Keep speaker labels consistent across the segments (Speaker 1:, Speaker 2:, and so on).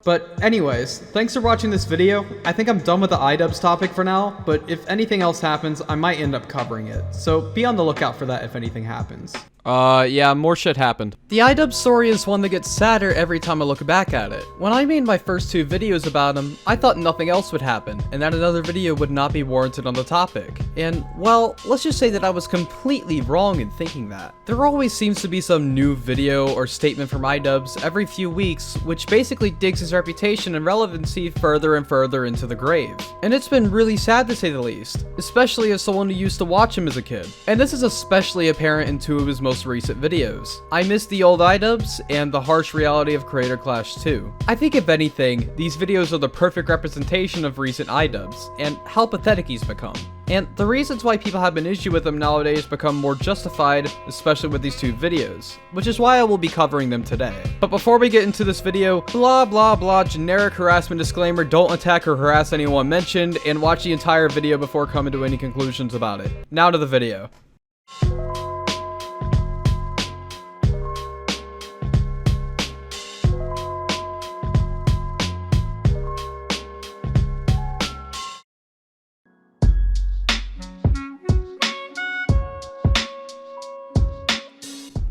Speaker 1: But anyways, thanks for watching this video. I think I'm done with the iDubbbz topic for now, but if anything else happens, I might end up covering it. So be on the lookout for that if anything happens.
Speaker 2: Yeah, more shit happened. The iDubbbz story is one that gets sadder every time I look back at it. When I made my first 2 videos about him, I thought nothing else would happen, and that another video would not be warranted on the topic. And, well, let's just say that I was completely wrong in thinking that. There always seems to be some new video or statement from iDubbbz every few weeks, which basically digs his reputation and relevancy further and further into the grave. And it's been really sad to say the least, especially as someone who used to watch him as a kid. And this is especially apparent in 2 of his most recent videos. I miss the old iDubbbz and the harsh reality of Creator Clash 2. I think if anything, these videos are the perfect representation of recent iDubbbz and how pathetic he's become. And the reasons why people have an issue with him nowadays become more justified, especially with these 2 videos, which is why I will be covering them today. But before we get into this video, blah blah blah, generic harassment disclaimer, don't attack or harass anyone mentioned, and watch the entire video before coming to any conclusions about it. Now to the video.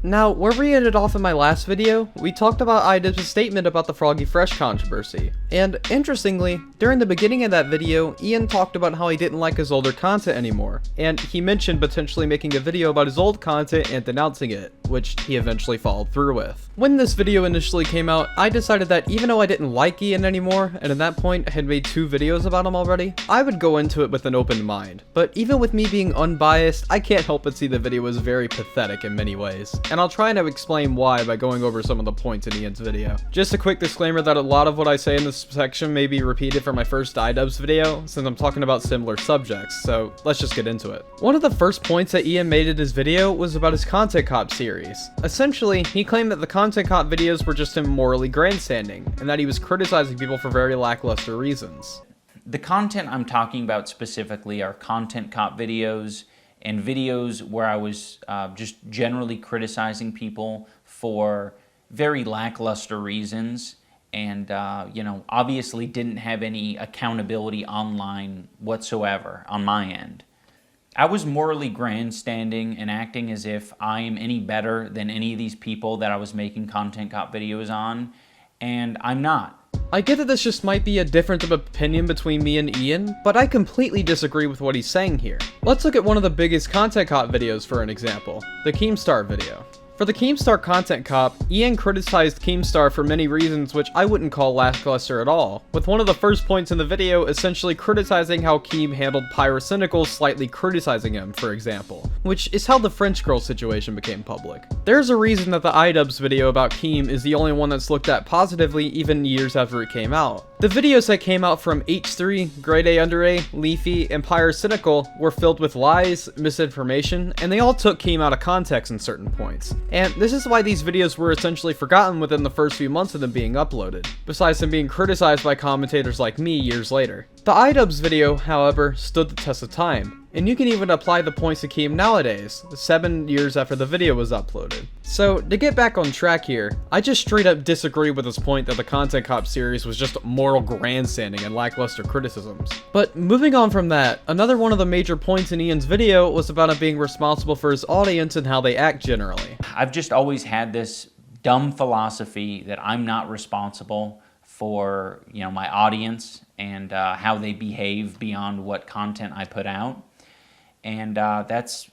Speaker 2: Now, where we ended off in my last video, we talked about iDubbbz's statement about the Froggy Fresh controversy. And interestingly, during the beginning of that video, Ian talked about how he didn't like his older content anymore, and he mentioned potentially making a video about his old content and denouncing it, which he eventually followed through with. When this video initially came out, I decided that even though I didn't like Ian anymore, and at that point had made 2 videos about him already, I would go into it with an open mind. But even with me being unbiased, I can't help but see the video was very pathetic in many ways. And I'll try to explain why by going over some of the points in Ian's video. Just a quick disclaimer that a lot of what I say in this section may be repeated from my first iDubbbz video, since I'm talking about similar subjects, so let's just get into it. One of the first points that Ian made in his video was about his Content Cop series. Essentially, he claimed that the Content Cop videos were just him morally grandstanding, and that he was criticizing people for very lackluster reasons.
Speaker 3: The content I'm talking about specifically are Content Cop videos, and videos where I was just generally criticizing people for very lackluster reasons, and you know, obviously didn't have any accountability online whatsoever on my end. I was morally grandstanding and acting as if I am any better than any of these people that I was making Content Cop videos on, and I'm not.
Speaker 2: I get that this just might be a difference of opinion between me and Ian, but I completely disagree with what he's saying here. Let's look at one of the biggest Content Cop videos for an example, the Keemstar video. For the Keemstar Content Cop, Ian criticized Keemstar for many reasons which I wouldn't call lackluster at all, with one of the first points in the video essentially criticizing how Keem handled Pyrocynical slightly criticizing him, for example, which is how the French girl situation became public. There's a reason that the iDubbbz video about Keem is the only one that's looked at positively even years after it came out. The videos that came out from H3, Grade A Under A, Leafy, and Pyrocynical were filled with lies, misinformation, and they all took Keem out of context in certain points. And this is why these videos were essentially forgotten within the first few months of them being uploaded, besides them being criticized by commentators like me years later. The iDubbbz video, however, stood the test of time, and you can even apply the points to Keem nowadays, 7 years after the video was uploaded. So, to get back on track here, I just straight up disagree with his point that the Content Cop series was just moral grandstanding and lackluster criticisms. But moving on from that, another one of the major points in Ian's video was about him being responsible for his audience and how they act generally.
Speaker 3: I've just always had this dumb philosophy that I'm not responsible for, you know, my audience and how they behave beyond what content I put out, and that's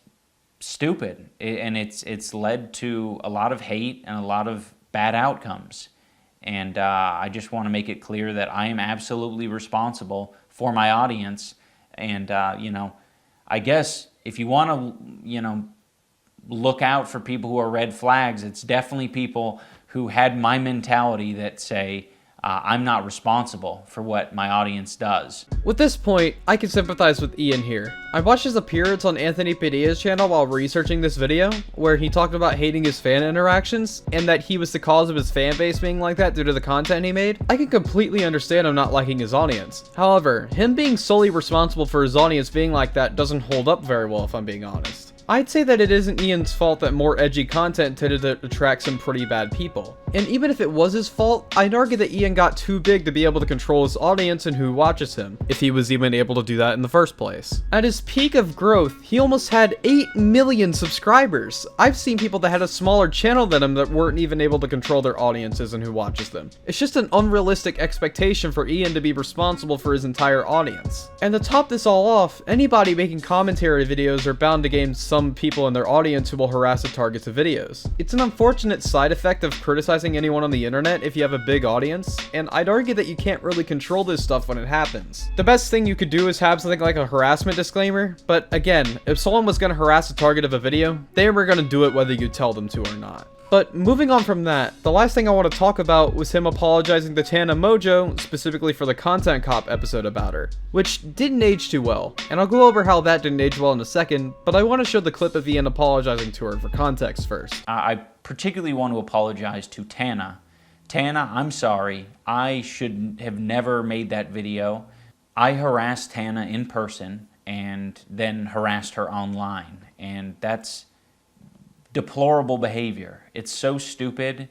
Speaker 3: stupid, and it's led to a lot of hate and a lot of bad outcomes. And I just want to make it clear that I am absolutely responsible for my audience. And you know, I guess if you want to, you know, look out for people who are red flags, it's definitely people who had my mentality that say, I'm not responsible for what my audience does.
Speaker 2: With this point, I can sympathize with Ian here. I watched his appearance on Anthony Padilla's channel while researching this video, where he talked about hating his fan interactions, and that he was the cause of his fan base being like that due to the content he made. I can completely understand him not liking his audience. However, him being solely responsible for his audience being like that doesn't hold up very well if I'm being honest. I'd say that it isn't Ian's fault that more edgy content tended to attract some pretty bad people. And even if it was his fault, I'd argue that Ian got too big to be able to control his audience and who watches him, if he was even able to do that in the first place. At his peak of growth, he almost had 8 million subscribers. I've seen people that had a smaller channel than him that weren't even able to control their audiences and who watches them. It's just an unrealistic expectation for Ian to be responsible for his entire audience. And to top this all off, anybody making commentary videos are bound to gain some people in their audience who will harass the targets of videos. It's an unfortunate side effect of criticizing anyone on the internet if you have a big audience, and I'd argue that you can't really control this stuff when it happens. The best thing you could do is have something like a harassment disclaimer, but again, if someone was going to harass the target of a video, they were going to do it whether you tell them to or not. But moving on from that, the last thing I want to talk about was him apologizing to Tana Mojo, specifically for the Content Cop episode about her, which didn't age too well, and I'll go over how that didn't age well in a second, but I want to show the clip of Ian apologizing to her for context first.
Speaker 3: I particularly want to apologize to Tana. Tana, I'm sorry. I should have never made that video. I harassed Tana in person and then harassed her online, and that's deplorable behavior. It's so stupid.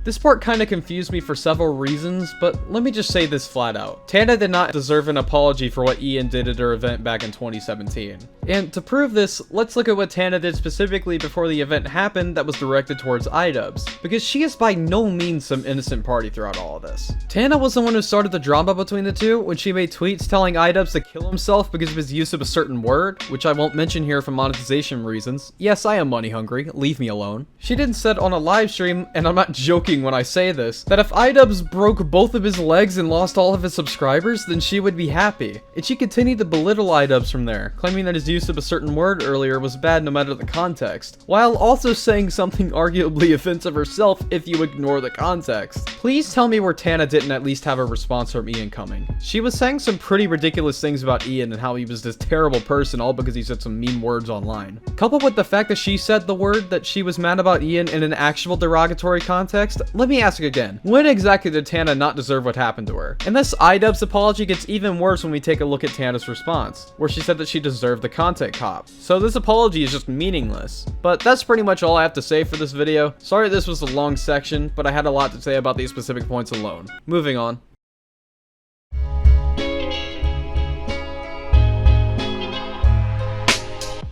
Speaker 2: This part kinda confused me for several reasons, but let me just say this flat out. Tana did not deserve an apology for what Ian did at her event back in 2017. And to prove this, let's look at what Tana did specifically before the event happened that was directed towards iDubbbz, because she is by no means some innocent party throughout all of this. Tana was the one who started the drama between the two when she made tweets telling iDubbbz to kill himself because of his use of a certain word, which I won't mention here for monetization reasons. Yes, I am money hungry, leave me alone. She then said on a live stream, and I'm not joking when I say this, that if iDubbbz broke both of his legs and lost all of his subscribers, then she would be happy. And she continued to belittle iDubbbz from there, claiming that his use of a certain word earlier was bad no matter the context, while also saying something arguably offensive herself if you ignore the context. Please tell me where Tana didn't at least have a response from Ian coming. She was saying some pretty ridiculous things about Ian and how he was this terrible person all because he said some mean words online. Coupled with the fact that she said the word that she was mad about Ian in an actual derogatory context, let me ask again, when exactly did Tana not deserve what happened to her? And this iDubbbz apology gets even worse when we take a look at Tana's response, where she said that she deserved the content cop. So this apology is just meaningless. But that's pretty much all I have to say for this video. Sorry this was a long section, but I had a lot to say about these specific points alone. Moving on.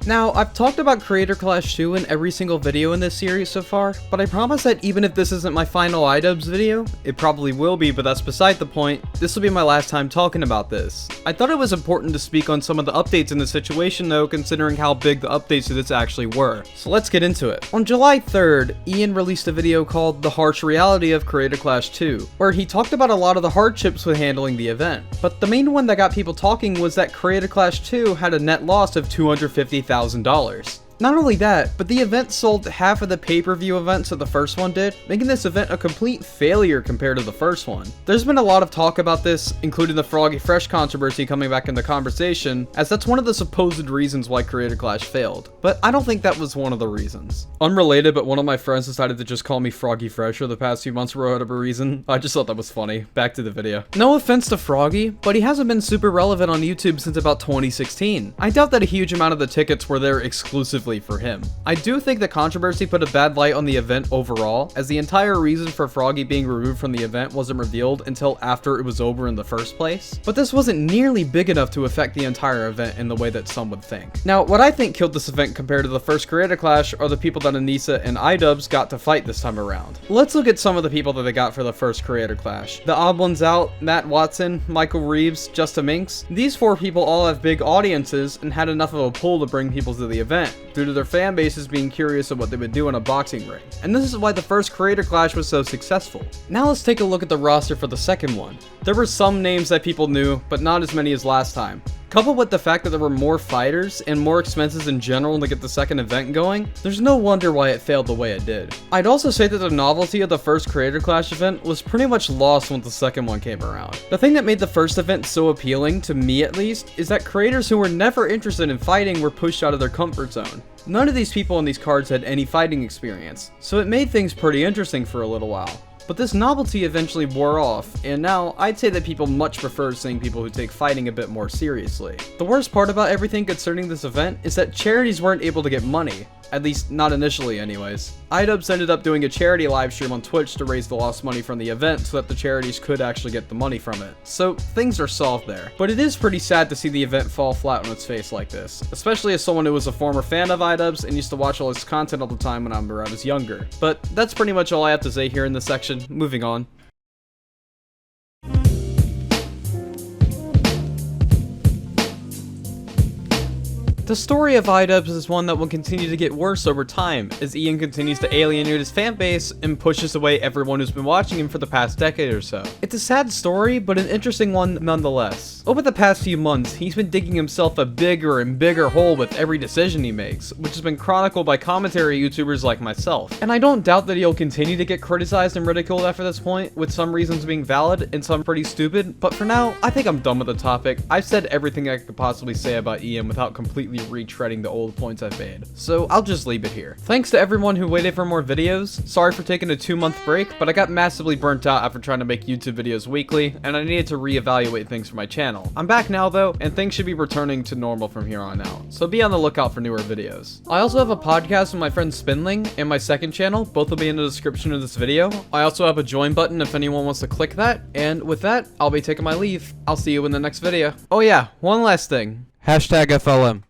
Speaker 2: Now, I've talked about Creator Clash 2 in every single video in this series so far, but I promise that even if this isn't my final iDubbbz video, it probably will be, but that's beside the point, this will be my last time talking about this. I thought it was important to speak on some of the updates in the situation though, considering how big the updates to this actually were. So let's get into it. On July 3rd, Ian released a video called The Harsh Reality of Creator Clash 2, where he talked about a lot of the hardships with handling the event. But the main one that got people talking was that Creator Clash 2 had a net loss of $250,000. Not only that, but the event sold half of the pay-per-view events that the first one did, making this event a complete failure compared to the first one. There's been a lot of talk about this, including the Froggy Fresh controversy coming back in the conversation, as that's one of the supposed reasons why Creator Clash failed. But I don't think that was one of the reasons. Unrelated, but one of my friends decided to just call me Froggy Fresh for the past few months for whatever reason. I just thought that was funny. Back to the video. No offense to Froggy, but he hasn't been super relevant on YouTube since about 2016. I doubt that a huge amount of the tickets were there exclusively for him. I do think the controversy put a bad light on the event overall, as the entire reason for Froggy being removed from the event wasn't revealed until after it was over in the first place. But this wasn't nearly big enough to affect the entire event in the way that some would think. Now, what I think killed this event compared to the first Creator Clash are the people that Anissa and iDubbbz got to fight this time around. Let's look at some of the people that they got for the first Creator Clash. The Odd Ones Out, Matt Watson, Michael Reeves, Justa Minx. These four people all have big audiences and had enough of a pull to bring people to the event, due to their fan bases being curious of what they would do in a boxing ring. And this is why the first Creator Clash was so successful. Now let's take a look at the roster for the second one. There were some names that people knew, but not as many as last time. Coupled with the fact that there were more fighters and more expenses in general to get the second event going, there's no wonder why it failed the way it did. I'd also say that the novelty of the first Creator Clash event was pretty much lost once the second one came around. The thing that made the first event so appealing, to me at least, is that creators who were never interested in fighting were pushed out of their comfort zone. None of these people on these cards had any fighting experience, so it made things pretty interesting for a little while. But this novelty eventually wore off, and now I'd say that people much prefer seeing people who take fighting a bit more seriously. The worst part about everything concerning this event is that charities weren't able to get money. At least, not initially anyways. iDubbbz ended up doing a charity livestream on Twitch to raise the lost money from the event so that the charities could actually get the money from it. So, things are solved there. But it is pretty sad to see the event fall flat on its face like this, especially as someone who was a former fan of iDubbbz and used to watch all his content all the time when I was younger. But that's pretty much all I have to say here in this section. Moving on. The story of iDubbbz is one that will continue to get worse over time, as Ian continues to alienate his fanbase and pushes away everyone who's been watching him for the past decade or so. It's a sad story, but an interesting one nonetheless. Over the past few months, he's been digging himself a bigger and bigger hole with every decision he makes, which has been chronicled by commentary YouTubers like myself. And I don't doubt that he'll continue to get criticized and ridiculed after this point, with some reasons being valid and some pretty stupid, but for now, I think I'm done with the topic. I've said everything I could possibly say about Ian without completely retreading the old points I've made, so I'll just leave it here. Thanks to everyone who waited for more videos. Sorry for taking a 2-month break, but I got massively burnt out after trying to make YouTube videos weekly, and I needed to reevaluate things for my channel. I'm back now though, and things should be returning to normal from here on out, so be on the lookout for newer videos. I also have a podcast with my friend Spinling and my second channel, both will be in the description of this video. I also have a join button if anyone wants to click that, and with that, I'll be taking my leave. I'll see you in the next video. Oh yeah, one last thing. #FLM.